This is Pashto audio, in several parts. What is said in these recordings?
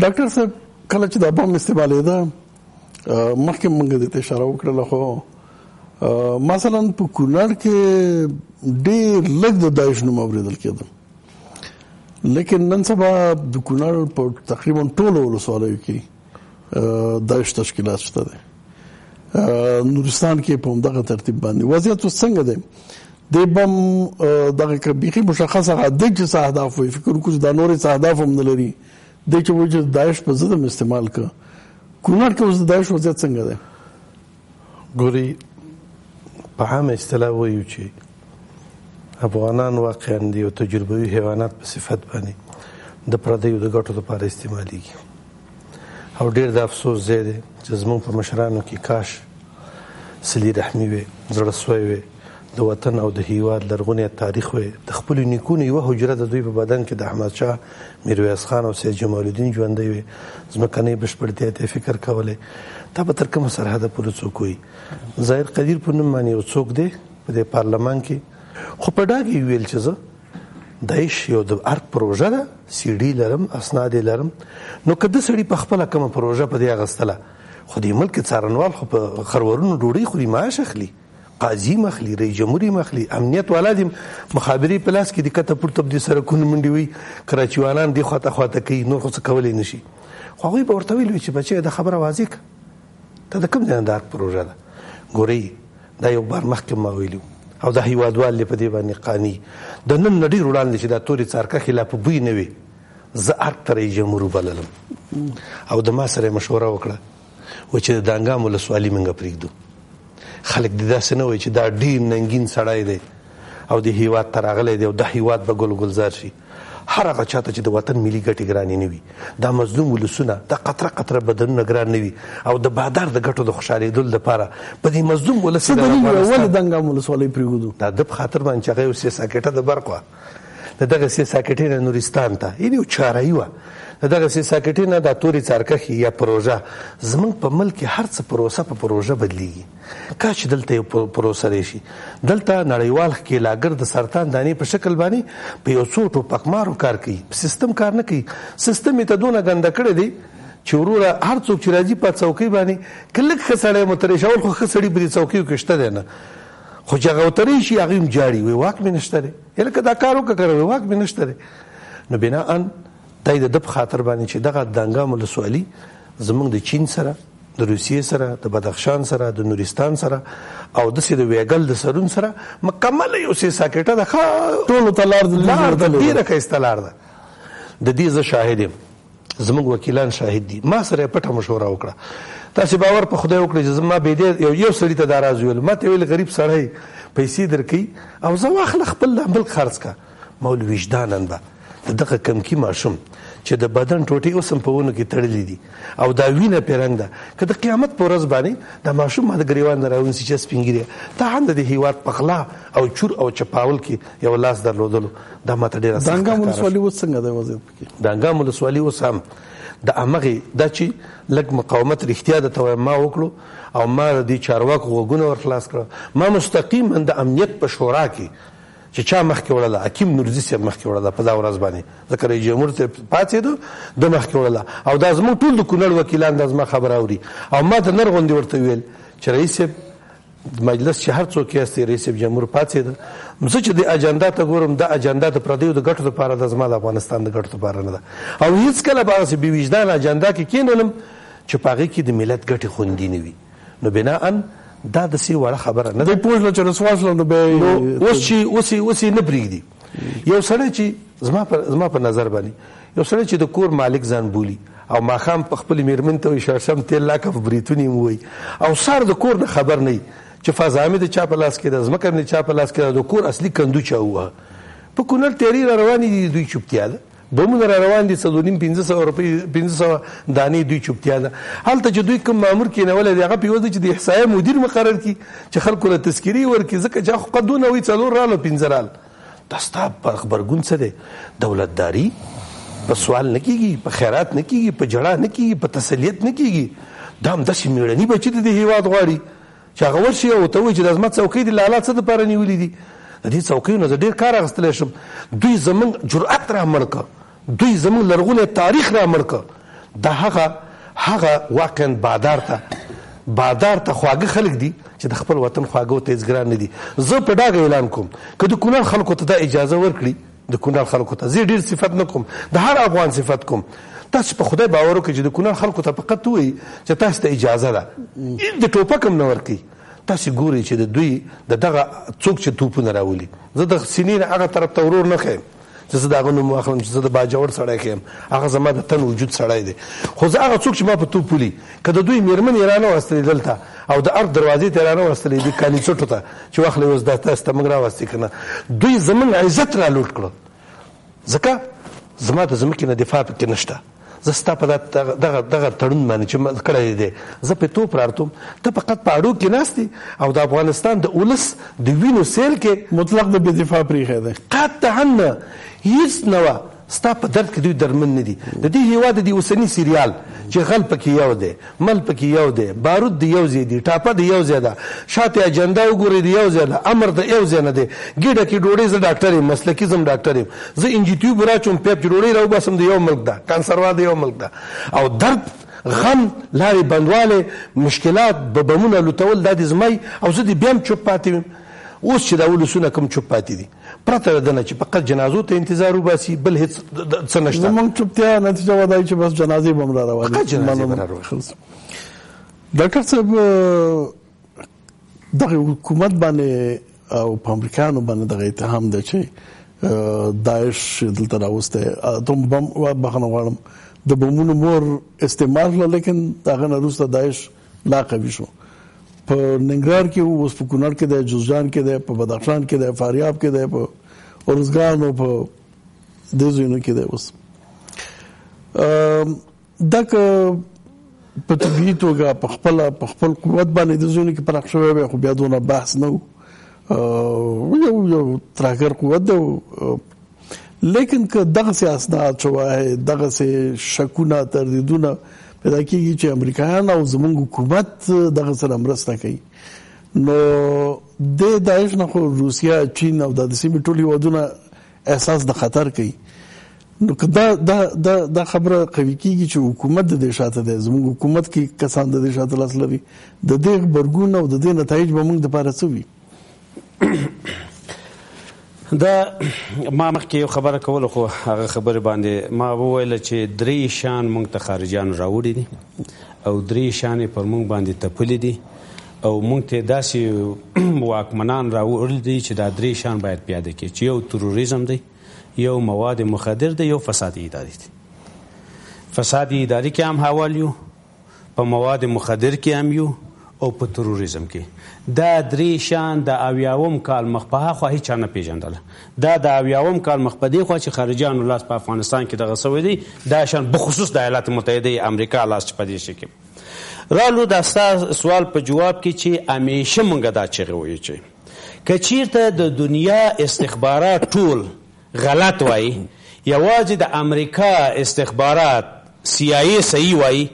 ډاکټر صاحب کله چې د بم استعمالېده مخکې موږ دې ته اشاره وکړله خو مثلا په کونړ کې ډېر لږ د داعش نوم اورېدل کېده لیکن نن سبا د کونړ په تقریبا ټولو ولسوالیو کې داعش تشکیلات شته دي نورستان کې په همدغه ترتیب باندې وضعیت اوس څنګه دی د بم دغه بیخي مشخصه هدف چې څه اهداف وي فکر وکړو چې دا نورې څه اهداف هم نه لري دی چې وایي چې داعش په ضد هم استعمال کړه کونړ کې اوس د داعش وضعیت څنګه دی ګوري په عامه اصطلاح وایو چې افغانان واقعا د یو تجربوي حیوانات په صفت باندې د پردیو د ګټو لپاره استعمالیږي او ډېر د افسوس ځای دی چې زموږ په مشرانو کې کاش صلې رحمي وي زړه سوی وي د وطن او د هیواد لرغونی تاریخ وي د خپلو نیکونو یوه حجره د دوی په بدن کې د احمدشاه میرویس خان او سید جمال الدین ژوندی وي ځمکنۍ بشپړتیا ته فکر کولی دا به تر کومه سرحده پورې څوک وي ظاهر قدیر په نوم باندې یو څوک دی په دې پارلمان کې خو په ډاګ یې ویل چې زه داعش یو د ارګ پروژه ده سی ډي لرم اسناد یې لرم نو که د سړي په خپله کومه پروژه په دې اخیستله خو دې ملک څارنوال خو په خرورونو ډوډۍ خوري معاش اخلي قاضي مخلي رئیس جمهور مخلي امنیت والا دي مخابري په لاس کې د کته پورته په دې سرکونو منډې وي کراچیوالان دې خواته خواته کوي نور خو څه کولی نه شي خو هغوی به ورته ویل چې بچی دا خبره واضح کړه دا د کوم ځای نه د ارګ پروژه ده ګورئ دا یو بار مخکې ما ویلي او دا هیوادوال دی په دې باندې قانع د نن نه ډېر وړاندې چې دا تورې څارکښې لا په بوی نه وي زه ارګ ته رئیس جمهور وبللم او د ما سره یې مشوره وکړه و چې د دانګام ولسوالي موږ پرېږدو خلک دې داسې نه وایي چې دا ډېر ننګین سړی دی او د هیواد ته راغلی دی او دا هیواد به ګل ګلزار شي هر هغه چاته چې د وطن ملي ګټې ګرانې نه وي دا مظلوم ولسونه دا قطره قطره بدنونه ګران نه وي او د بادار د ګټو د خوشحالېدو لپاره په دې مظلوم ولس ولې دنګام ولسوالۍ پرېږدو دا د په خاطر باندې چې هغه یو سیساکټه د برق وه د دغه سیساکټې نه نورستان ته یعنې یو چارهیي وه د دغه سیساکټې نه دا تورې څارکښې یا پروژه زموږ په ملک کې هر څه پروسه په پروژه بدلیږي کاش چې دلته یو پروسه راشي دلته نړیوال ښکېلاګر د سرطان دانې په شکل باندې په یو څو ټوپکمارو کار کوي سیستم کار نه کوي سیستم یې ته دونه ګنده کړی دی چې وروره هر څوک چې راځي په څوکۍ باندې که لږ ښه سړی متریشول خو ښه سړي په دې څوکیو کې شته دی نه خو چې هغه وتری شي هغه هم جاړي وایي واک مې نشته دی لکه دا کار وکړه که واک مې نشته دی نو بناءً دا یې د ده په خاطر باندې چې دغه دانګام ولسوالي زموږ د چین سره د روسیې سره د بدخشان سره د نورستان سره او داسې د ویګل د سرون سره مکمله یو سیساکټه ده ټولو ته لار ده ډېره ښایسته لار ده د دې زه شاهد یم زموږ وکیلان شاهد دي ما سره یې پټه مشوره وکړه تاسې باور په خدای وکړئ چې زما بېدې یو سړي ته دا راز ویل ما ته ویل غریب سړی پیسې درکوي او زه واخله خپل ملک خرڅ کړه ما ویل وجداناً به د دغه کمکي ماشوم چې د بدن ټوټې اوس هم په ونو کې تړلې دي او دا وینه پرې رنګ ده که د قیامت په ورځ باندې دا ماشوم ما د ګریوان نه راونیسي چې سپینګیری دا هم د هیواد په غلا او چور او چپاول کې یو لاس درلودلو دا ماته ډېره سخته دانګام ولسوالي اوس څنګه دی وضعیت پکې دانګام ولسوالي اوس هم د همغې دا چې لږ مقاومت رښتیا درته وایم ما وکړو او ما د دې چارواکو غوږونه ور خلاص کړه ما مستقیما د امنیت په شورا کې چې چا مخکې وړله حکیم نورزي صاحب مخکې وړله په دا ورځ باندې ځکه رئیس جمهور ته پاڅېدو د مخکې وړله او دا زموږ ټول د کونړ وکیلان دا زما خبره اوري او ما ته نر غوندې ورته ویل چې رئیس صاحب مجلس چې هر څوک یاستې رئیس صاحب جمهور پاڅېده زه چې د اجنډا ته ګورم دا اجنډا د پردیو د ګټو لپاره ده زما د افغانستان د ګټو لپاره نه ده او هېڅکله به هغسې بې وجدانه اجنډا کې کېنولم چې په هغې کې د ملت ګټې خوندي نه وي نو بناءً دا داسې وړه خبره نه ده پوه چې رسوا شول نو اوس یې نه پرېږدي یو سړی چې زما په نظر باندې یو سړی چې د کور مالک ځان بولي او ماښام په خپلې مېرمن ته وایي شړشم تېل لاکه په بریتون یې ووایي او سار د کور نه خبر نه وي چې فضامې د چا په لاس کې ده ځمکه د چا په لاس کې ده د کور اصلي کندو چا ووهه په کونړ تیارې را روانې دي دوی چوپتیا ده بمونه را روان دي 500 روپۍ 500 دانې دوی چوپتیا ده هلته چې دوی کوم مامور کېنولی دی هغه په یوازې چې د احصایه مدیر مقرر کړي چې خلکو له تذکرې ورکړي ځکه چې هغه قدونه وایي 4 راله 15 رال دا ستا په غبرګون څه دی دولتداري په سوال نه کېږي په خیرات نه کېږي په جړه نه کېږي په تسلیت نه کېږي دا هم داسې مېړني بچي د دې هېواد غواړي چې هغه ورشي او ته وایي چې دا زما څوکۍ دي لالا څه دپاره نیولي دي د دې څوکیو نه زه ډېر کار اخیستلی شم دوی زموږ جرأت را مړ کړه دوی زموږ لرغونی تاریخ را مړ کړه دا هغه واقعا بادار ته خواږه خلک دي چې د خپل وطن خواږه او تیزګران نه دي. زه په ډاګه اعلان کوم که د کونړ خلکو ته دا اجازه ورکړي، د کونړ خلکو ته زه ډېر صفت نه کوم، د هر افغان صفت کوم، تاسو په خدای باور وکړئ چې د کونړ خلکو ته فقط وایي چې تاسو ته اجازه ده، د ټوپک هم نه ورکوي. تاسو ګورئ چې د دوی د دغه څوک چې توپونه راولي، زه د سینې نه هغه طرف ته ورور نه ښیم چې زه د هغه نوم واخلم چې زه د باجوړ سړی ښیم، هغه زما د تن وجود سړی دی. خو زه هغه څوک چې ما په توپ ولي، که د دوی مېرمنې یې رانهوستلې دلته او د ارګ دروازې ته یې رانهوستلې دي کالیڅټو ته چې واخلئ اوس دا تاسو ته موږ راوستې که نه، دوی زموږ عزت را لوټ کړو. ځکه زما د ځمکې نه دفاع پکې نشته. زه ستا په دغه تړون باندې چې کړی دی زه پې توپ رارتم، ته فقط په اړو کې ناست دي او د افغانستان د ولس د وینو سیل کې مطلق د بې دفاع پرېښی دی. قطعا نه، هېڅ نه وه. ستا په درد کې دوی درمن نه دي. د دې هېواد د دې اوسني سیریال چې غل پکې یو دی، مل پکې یو دی، بارود د یو ځای دی، ټاپه د یو ځای ده، شاته اجنډا وګورئ د یو ځای ده، امر د یو ځای نه دی. ګېډه کې ډوډۍ زه ډاکټر یم، مسلکي زم ډاکټر یم، زه انجیټیوب راچوم پیپ چې ډوډۍ راوباسم د یو ملک ده، کانسروا د یو ملک ده. او درد، غم، لارې بندوالی، مشکلات، بمونه لوټول دا د زمای او زه دې بیا هم چوپ پاتې ویم. اوس چې دا ولسونه کوم چوپ پاتې دي پرته له دنه چې فقط جنازو ته انتظار وباسي، بل هېڅ څه نشته. زموږ چوپتیا نتیجه وه چې بس جنازې به هم را روانې. ډاکټر صاحب دغه حکومت باندې او په امریکایانو باندې دغه اتهام دی چې داعش دلته راوستی، اتوم بم بخښنه غواړم، د بمونو مور استعمال کړه، لیکن د هغه نه وروسته داعش لا قوي شو. په ننګرهار کې اوس په کونړ کې دی، جوزجان کې دی، په بدخشان کې دی، فاریاب کې دی، په ارزګان او په دې ځایونو کې دی. اوس دا که په طبیعي توګه په خپل قوت باندې د ځایونو کې پراخ شوی وی، خو بیا دونه بحث نه و، یو ترهګر قوت دی. لیکن که دغسې اسناد شواهد، دغسې شکونه، تردیدونه پیدا کېږي چې امریکایان او زموږ حکومت دغه سره مرسته کوي، نو د داعش نه خو روسیه، چین او د سیمې ټول هېوادونه احساس د خطر کوي. نو که دا خبره قوي کېږي چې حکومت د دې شاته دی، زموږ حکومت کې کسان د دې شاته لاس لري، د دې غبرګون او د دې نتایج به موږ دپاره څه وي؟ دا ما مخکې یو خبره کوله، خو هغه خبرې باندې ما وویله چې 3 شیان موږ ته خارجیانو راوړي دي او 3 شیان یې پر موږ باندې تپلي دي او موږ ته داسې واکمنان راوړي دي چې دا 3 شیان باید پیاده کړي، چې یو تروریزم دی، یو مواد مخدر دی، یو فساد اداري دی. فساد اداري کې هم حوال یو، په مواد مخدر کې هم یو او په تروریزم کې. دا 3 شیان د 80 کال مخ په هاخوا هیچا نه پیژندله. دا د 80 کال مخ په دې خوا چې خارجیانو لاس په افغانستان کې دغه سوی دی، دا شیان بخصوص د ایالات متحده امریکا لاس په دې شي کې رالو. دا ستا سوال په جواب کې چې همیشه مونږ دا چغې وایو چې که چیرته د دنیا استخبارات ټول غلط وایي، یوازې د امریکا استخبارات CIA صحیح وایي،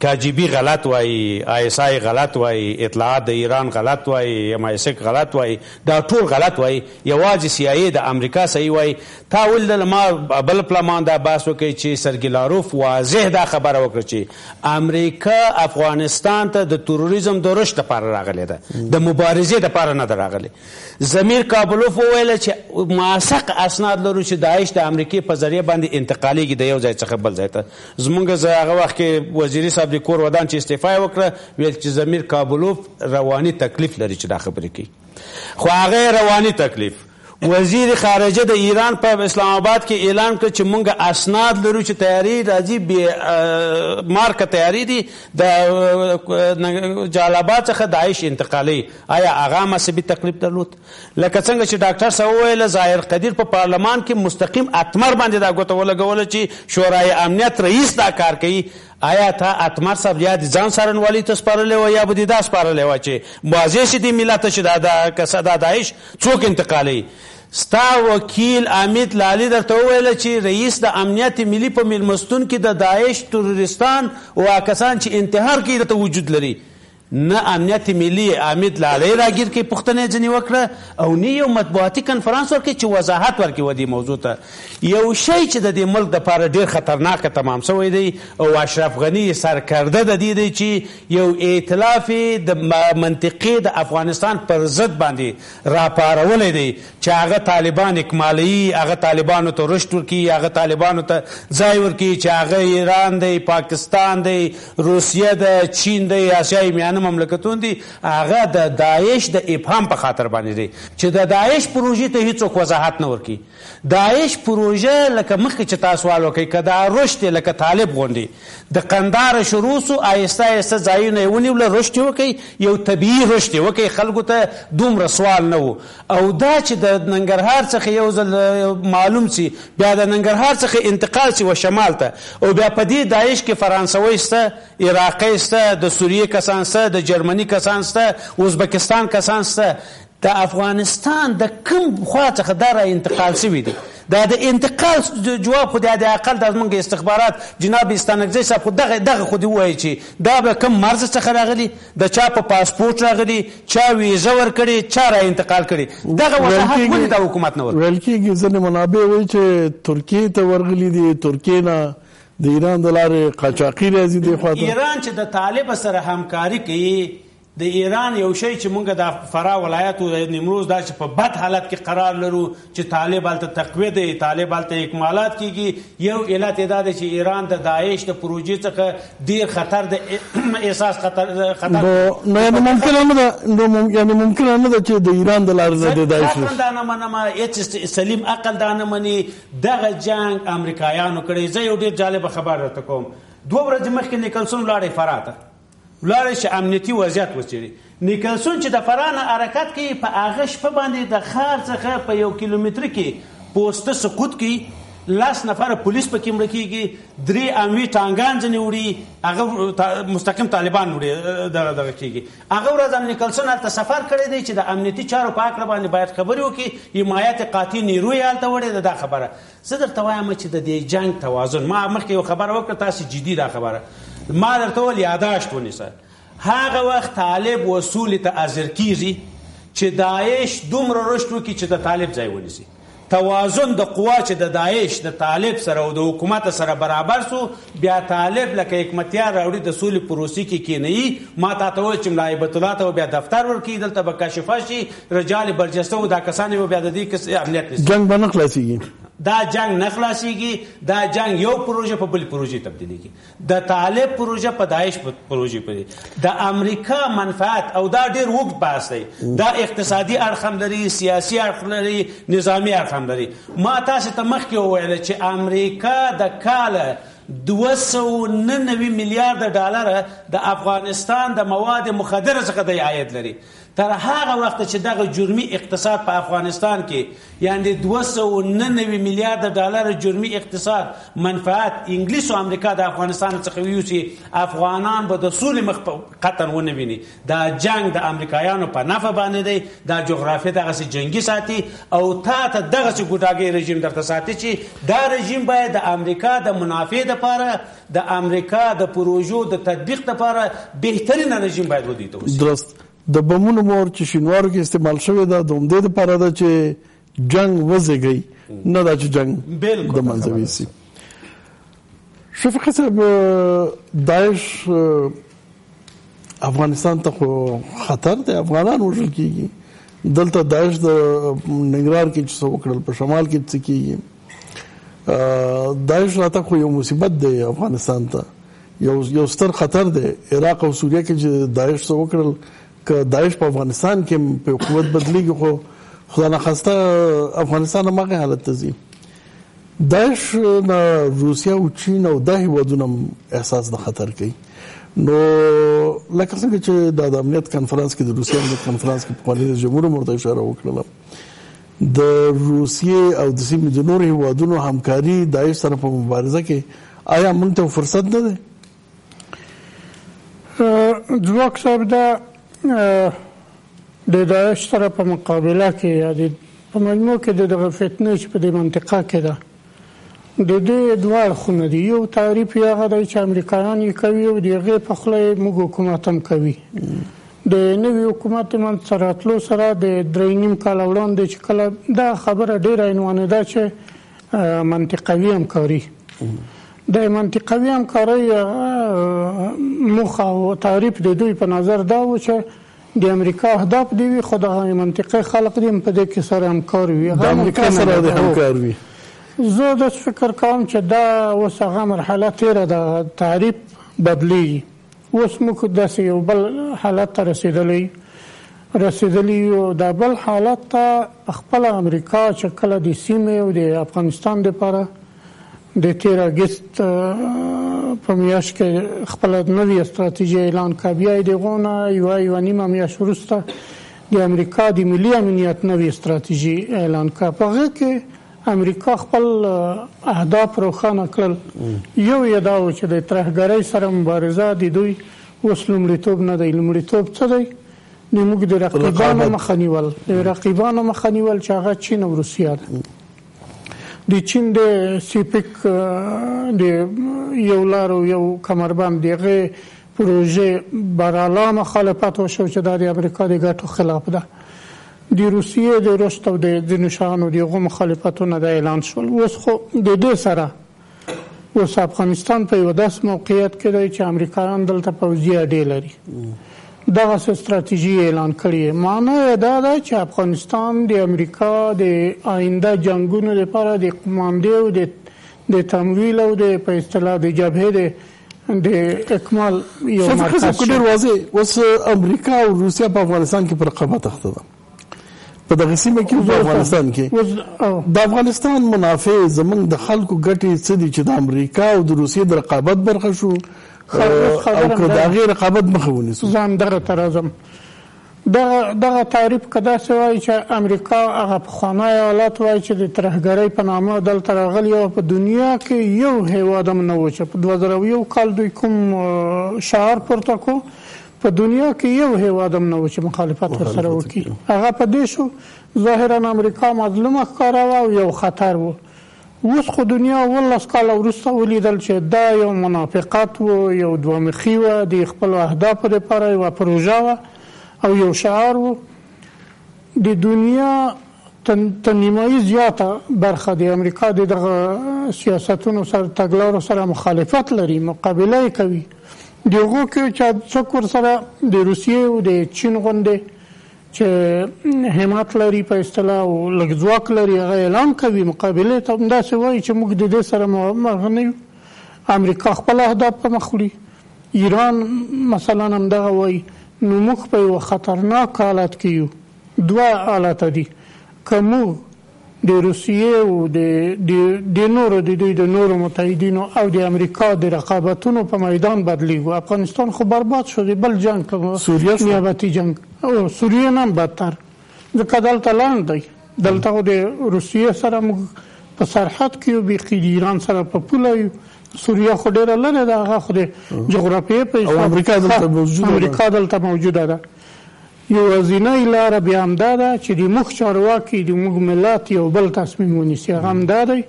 KGB غلط وایي، ISI غلط وایي، اطلاعات د ایران غلط وایي، MI6 غلط وایي، دا ټول غلط وایي، یوازې CIA د امریکا صحیح وایي. تا ولدل ما بل پلمان دا بحث وکړي چې سرګي لاروف واضح دا خبره وکړه چې امریکا افغانستان ته د تروریزم د رشد لپاره راغلی ده، د مبارزې لپاره نه ده راغلی. ضمیر کابلوف وویل چې موثق اسناد لرو چې داعش د امریکې په ذریعه باندې انتقالیږي د یو ځای څخه بل ځای ته. زمونږ هغه وخت کې وزیري صاحب د کور ودان چې استعفا یې وکړه، ویل چې ضمیر کابلوف رواني تکلیف لري چې دا خبرې کوي، خو هغه رواني تکلیف. وزیر خارجه د ایران په اسلام آباد کې اعلان کړ چې مونږ اسناد لرو چې تیاری راځي بې مارکه تیاری دي د جلال آباد څخه داعش انتقالي. آیا هغه مذهبي تکلیف درلود؟ لکه څنګه چې ډاکټر صاحب وویل ظاهر قدیر په پارلمان کې مستقیم اتمر باندې دا ګوته ولګوله چې شورای امنیت رئیس دا کار کوي. آیا تا اتمر صاحب یا د ځان څارنوالي ته سپارلی وه یا به دې دا سپارلی وه چې واضح شي دې ملت ته چې دا داعش څوک انتقالوي؟ ستا وکیل حمید لالي درته وویله چې رئیس د امنیت ملي په میلمستون کې د داعش تروریستان او کسان چې انتحار کوي دلته وجود لري. نه امنیت ملي حامد لالي راګیر کې پوښتنه ځنې وکړه او نه یو مطبوعاتي کنفرانس ورکړي چې وضاحت ورکړي و دې موضوع ته. یو شی چې د دې ملک دپاره ډېر خطرناکه تمام شوی دی او اشرف غني سرکرده د دې دی چې یو ائتلاف د منطقې د افغانستان پر ضد باندې راپارولی دی چې هغه طالبان اکمالوي، هغه طالبانو ته رشد ورکړي، هغه طالبانو ته ځای ورکړي چې هغه ایران دی، پاکستان دی، روسیه ده، چین دی، آسیایي میانه مملکتون دي، هغه د داعش د ابهام په خاطر باندې دی چې د داعش پروژې ته هیڅوک وضاحت نه ورکړي. داعش پروژه لکه مخکې چې تاسو سوال وکړئ که دا رشد لکه طالب غوندې د قنداره شروع سو، آهسته آهسته ځایونه یې ونیوله، رشد یې وکړئ، یو طبیعي رشد یې وکړئ، خلکو ته دومره سوال نه و. او دا چې د ننګرهار څخه یو ځل معلوم سي، بیا د ننګرهار څخه انتقال سي و شمال ته، او بیا په دې داعش کې فرانسوی شته، عراقی شته، د سوریې کسان شته، د جرمني کسان شته، ازبکستان کسان شته. د افغانستان د کوم خوا څخه دا را انتقال شوي دي؟ دا د انتقال جواب خو د اقل د زموږ استخبارات جناب استانکزی صاحب خو دغه خو دې ووایي چې دا به کوم مرز څخه راغلي، د چا په پاسپورټ راغلي، چا ویزه ورکړې، چا را انتقال کړي. دغه وضاحت ولې دا حکومت نه ورکوي؟ ویل کېږي ځینې منابع وایي چې ترکیې ته ورغلي دي، ترکیې نه د ایران د لارې قاچاقي راځي دې خوا ته. ایران چې د طالب سره همکاري کوي، د ایران یو شی چې موږ د فرا ولایت او د نیمروز دا چې په بد حالت کې قرار لرو چې طالب هلته تقویه دی، طالب هلته اکمالات کېږي، یو علت یې دا دی چې ایران د داعش د پروژې څخه ډېر خطر د احساس خطر نو یعنې ممکنه نه ده، یعنې ممکنه نه ده چې د ایران د لارې نه د داعش دا نه منمه، هېڅ سلیم عقل دا نه مني. دغه جنګ امریکایانو کړی. زه یو ډېر جالبه خبر درته کوم. 2 ورځې مخکې نیکلسون ولاړی فرا ته، ولاړی چې امنیتي وضعیت وڅېړي. نیکلسون چې د فرا نه حرکت کوي، په هغه شپه باندې د ښار څخه په 1 کیلومتر کې پوسته سقوط کوي، 10 نفره پولیس پکې مړه کېږي، 3 اموي ټانګان ځنې وړي، هغه مستقیم طالبان وړي دغه کېږي. هغه ورځ هم نیکلسون هلته سفر کړی دی چې د امنیتي چارو په هکله باندې باید خبرې وکړي، حمایت قاطع نیرو یې هلته وړی ده. دا خبره زه درته وایم چې د دې جنګ توازن، ما مخکې یو خبره وکړه، تاسې جدي دا خبره ما درته وویل یاداشت ونیسه. هغه وخت طالب وصول ته حاضر کېږي چې داعش دومره رشد وکړي چې د طالب ځای ونیسي. توازن د قوا چې د داعش د طالب سره او د حکومت سره برابر سو، بیا طالب لکه حکمتیار راوړي د سولې پروسې کې کېنوي. ما تا ته وویل چې ملا هیبت الله ته بیا دفتر ورکړي، دلته به کاشفه شي، رجال برجسته و دا کسان به بیا د دې امنیت نیسي. جنګ به نه خلاصېږي، دا جنگ نه خلاصېږي. دا جنگ یو پروژه په بل پروژې تبدیلېږي. د طالب پروژه په داعش پروژې پورې، د امریکا منفعت، او دا ډېر اوږد بحث دی. دا اقتصادي اړخ هم لري، سیاسي اړخ لري، نظامي اړخ هم لري. ما تاسې ته مخکې وویله چې امریکا د کاله 299 میلیارد ډالره د افغانستان د مواد مخدره څخه د عاید لري. تر هغه وخت چې دغه جرمي اقتصاد په افغانستان کې، یعنی 299 میلیارد ډالر جرمي اقتصاد منفعت انګلیس او امریکا د افغانستان څخه ویوسي، افغانان به د سولې مخ قطن ونه ویني. دا جنگ د امریکایانو په نفع باندې دی. دا جغرافیه دغسې جنګي ساتي او تا ته دغسې ګوډاګی رژیم درته ساتي چې دا رژیم باید د امریکا د منافع دپاره، د امریکا د پروژو د تطبیق دپاره بهترینه رژیم باید ودی ته وسي. درست. د بمونو مور چې شینوارو کې استعمال شوی ده، د همدې دپاره ده چې جنگ وزېږي، نه دا چې جنگ د منځه ویسي. شفیق صاحب، داعش افغانستان ته خو خطر دی، افغانان وژل کېږي. دلته داعش د ننګرهار کې چې څه وکړل، په شمال کې څه کېږي. داعش راته خو یو مصیبت دی افغانستان ته، یو ستر خطر دی. عراق او سوریه کې چې داعش څه وکړل، که داعش په افغانستان کې په قوت بدلیږي، خو خدا نخواسته افغانستان هماغه حالت ته ځي. داعش نه روسیه او چین او دا هېوادونه احساس د خطر کوي. نو لکه څنګه چې د امنیت کنفرانس کې، د روسیې امنیت کنفرانس کې پخواني رئیس جمهور هم ورته اشاره وکړله، د روسیې او د سیمې د نورو هېوادونو همکاري داعش سره په مبارزه کې آیا موږ ته فرصت نه دی؟ ځواک صاحب، دا د داعش سره په مقابله کې یا په مجموع کې دغه فتنې چې په دې منطقه کې ده، د دې دوه اړخونه دي. یو تعریف یې هغه دی چې امریکایان یې کوي او د هغې په خوله یې موږ حکومت هم کوي. د نوي حکومت منځ ته راتلو سره د 3.5 کاله وړاندې چې کله دا خبره ډېره عنوانېده چې منطقوي همکاري. د منطقوي همکارۍ موخه او تعریف د دوی په نظر دا و چې د امریکا اهداف دی وي خو د منطقې خلق دي په دې کې سره همکار وي. د امریکا سره د همکار وي. زه د فکر کوم چې دا اوس هغه مرحله تیره ده، تعریف بدلیږي. اوس موږ داسې یو بل حالت ته رسېدلی یو. دا بل حالت ته خپله امریکا چې کله د سیمې او د افغانستان دپاره د 13 اګست په میاشت کې خپله نوې استراتیژي اعلان کړه. بیا یې د هغو نه یوه نیمه میاشت وروسته د امریکا د ملي امنیت نوې استراتیژي اعلان کړه. په هغه کې امریکا خپل اهداف روښانه کړل. یو یې دا و چې د ترهګرۍ سره مبارزه د دوی اوس لومړیتوب نه دی. لومړیتوب څه دی؟ موږ د رقیبانو مخه نیول. د رقیبانو مخه نیول چې هغه چین او روسیه ده. د چین د سیپیک د یو لار او یو کمربند دغه پروژه براله مخالفت وشو چې د امریکا د ګټو خلاف ده. د روسیې د رشد او د ځینو شیانو دغه مخالفتونه د اعلان شول. اوس خو د دې سره اوس افغانستان په یو داسې موقعیت کې دی چې امریکایان دلته پوځي اډې لري. دغه استراتیژي اعلان کړې. معنی یې دا ده چې افغانستان د امریکا د آینده جنگونو لپاره د قماندې او د تمویل او د په اصطلاح د جبهې د اکمال یو مرکز شو. ډېر واضح اوس امریکا او روسیا په افغانستان کې پر رقابت اخته ده. په دغه سیمه کې په افغانستان کې د افغانستان منافع زمونږ د خلکو ګټې څه دي چې د امریکا او د روسیې د رقابت برخه شو او که د هغې رقابت مخه ونیسو. ځان دغه ته راځم. دغه تعریف که داسې وایي چې امریکا هغه پخوانی حالت وایي چې د ترهګرۍ په نامه دلته راغلي او په دنیا کې یو هېواد هم نه و چې په 2001 کال دوی کوم شعار پورته کړو، په دنیا کې یو هېواد هم نه و چې مخالفت ورسره وکړي. هغه په دې شو ظاهرا امریکا مظلومه ښکاره او یو خطر و. اوس خو دنیا 18 کاله وروسته ولیدل چې دا یو منافقت و، یو دومخي و، د خپلو اهدافو لپاره یوه پروژه وه او یو شعار و. د دنیا تر نیمایي زیاته برخه د امریکا د دغه سیاستونو سره تګلارو سره مخالفت لري، مقابله یې کوي. د هغو کې چې څوک ورسره د روسیې او د چین غوندې چې همت لري په اصطلاح او لږ ځواک لري هغه اعلان کوي مقابلې ته همداسې وایي چې موږ د دې سره موافق نه یو. امریکا خپل اهداف په مخ وړي. ایران مثلا همدغه وایي. نو موږ په یو خطرناک حالت کې یو. دوه حالته دي. که موږ د روسیې او د نورو د دوی د نورو متحدینو او د امریکا د رقابتونو په میدان بدلیږو. افغانستان خو برباد شو. د بل جنگ نیابتي جنگ او سوریه نه بدتر ځکه دلته لاند دی. دلته د روسیې سره موږ په سرحد کې یو بیخي د ایران سره په پوله یو. سوریه خو ډېره لرې ده. هغه خو د جغرافیې په او امریکا دلته موجوده ده. یوازینۍ لاره بیا همدا ده چې د موږ چارواکي د موږ ملت یو بل تصمیم ونیسي. هغه همدا دی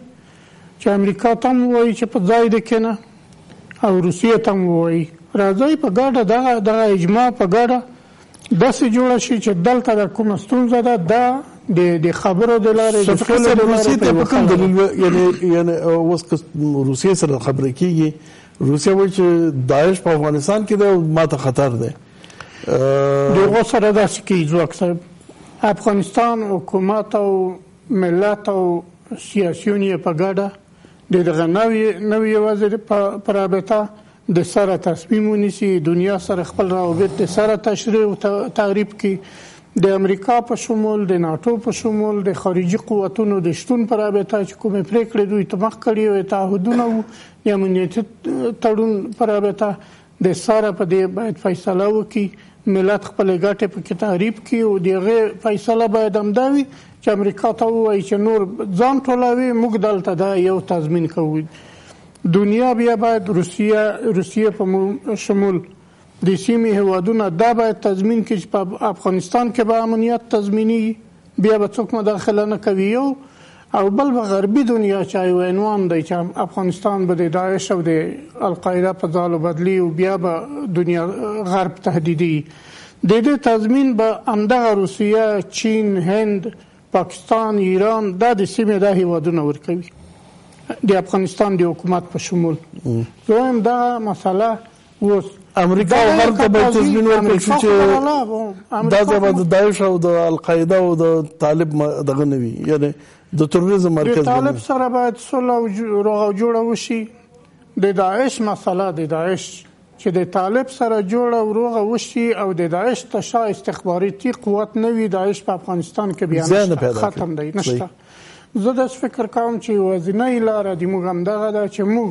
چې امریکا ته هم ووایي چې په ځای دې کښېنه او روسیې ته هم ووایي راځئ په ګډه دغه اجماع په ګډه داسې جوړه شي چې دلته د کومه ستونزه ده دا د خبرو د لارې د سولې د روسیې ته په کوم دلیل یعنی اوس که روسیې سره خبرې کېږي روسیه وایي چې داعش په افغانستان کې ده او ماته خطر دی. دغه سره داسې کې ځواک صاحب افغانستان حکومت او ملت او سیاسیون یې په ګډه د دغه نوې وزیر په رابطه د سره تصمیم ونیسي. دنیا سره خپل روابط د سره تشریح او تعریف کړي. د امریکا په شمول د ناتو په شمول د خارجي قوتونو د شتون په رابطه چې کومې پریکړې دوی ته مخ کړي او تعهدونه وو د امنیتي تړون په رابطه د سره په دې باید فیصله وکړي. ملت خپل ګټې پکې تعریف کړي او دغه فیصله باید همدا وي چې امریکا ته ووایي چې نور ځان ټولوي موږ دلته دا یو تضمین کوو. دنیا بیا باید روسیه په شمول د سیمې هیوادونه دا باید تضمین کړي چې په افغانستان کې به امنیت تضمیني بیا به څوک مداخله نه کوي. یو او بل به غربي دنیا چې یو عنوان دی چې افغانستان به د داعش او د القاعده په ځالو بدلی او بیا به دنیا غرب تهدیدي د دې تضمین به همدغه روسیه، چین، هند، پاکستان، ایران دا د سیمې دا هیوادونه ورکوي د افغانستان د حکومت په شمول. دویم دغه مسله اوس امریکا او غرب ته به تضمین ورکړي چې دا ځای به د داعش او د القاعده او د طالب دغه نه وي، یعنی د تروریزم مرکز د طالب سره باید صلح او روغه جوړه وشي. د داعش مسله د داعش چې د طالب سره جوړه او روغه وشي او د داعش تشا استخباراتي قوت نه وي، داعش په افغانستان کې بیا نشته، ختم دی، نشته. زه داسې فکر کوم چې یوازینۍ لاره د موږ همدغه ده چې موږ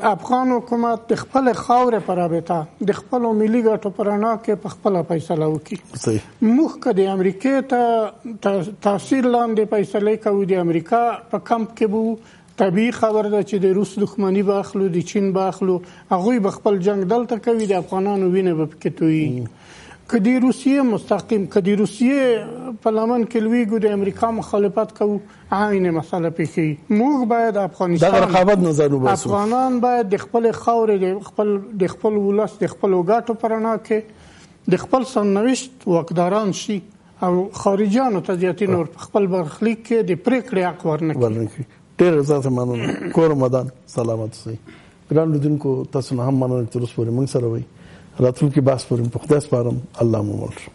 افغان حکومت د خپل خاورې په رابطه د خپلو ملي ګټو په رڼا کې په خپله فیصله وکړي. موږ که د امریکې ته تاثیر لاندې فیصلې کوو، د امریکا په کمپ کې به طبیعي خبر ده چې د روس دښمني به اخلو، د چین به اخلو، هغوی به خپل جنگ دلته کوي، د افغانانو وینه به پکې تویي. که د روسیې مستقیم، که د روسیې په لمن کې لویږو د امریکا مخالفت کوو، عین مسله پیښیږي. موږ باید افغانستان افغانان باید د خپل خاورې، د خپل ولس، د خپلو ګټو په رڼا کې د خپل سرنوشت واکداران شي او خارجیانو ته زیاتې نور په خپل برخلیک کې د پرېکړې حق ورنکړي. ډېر زیاته مننه. کور مدان سلامت اوسئ. ګران لیدونکو، تاسو نه هم مننه چې اوس پورې موږ سره وئ. راتلونکي بحث پورې په خدای سپارم. الله مو مل شه.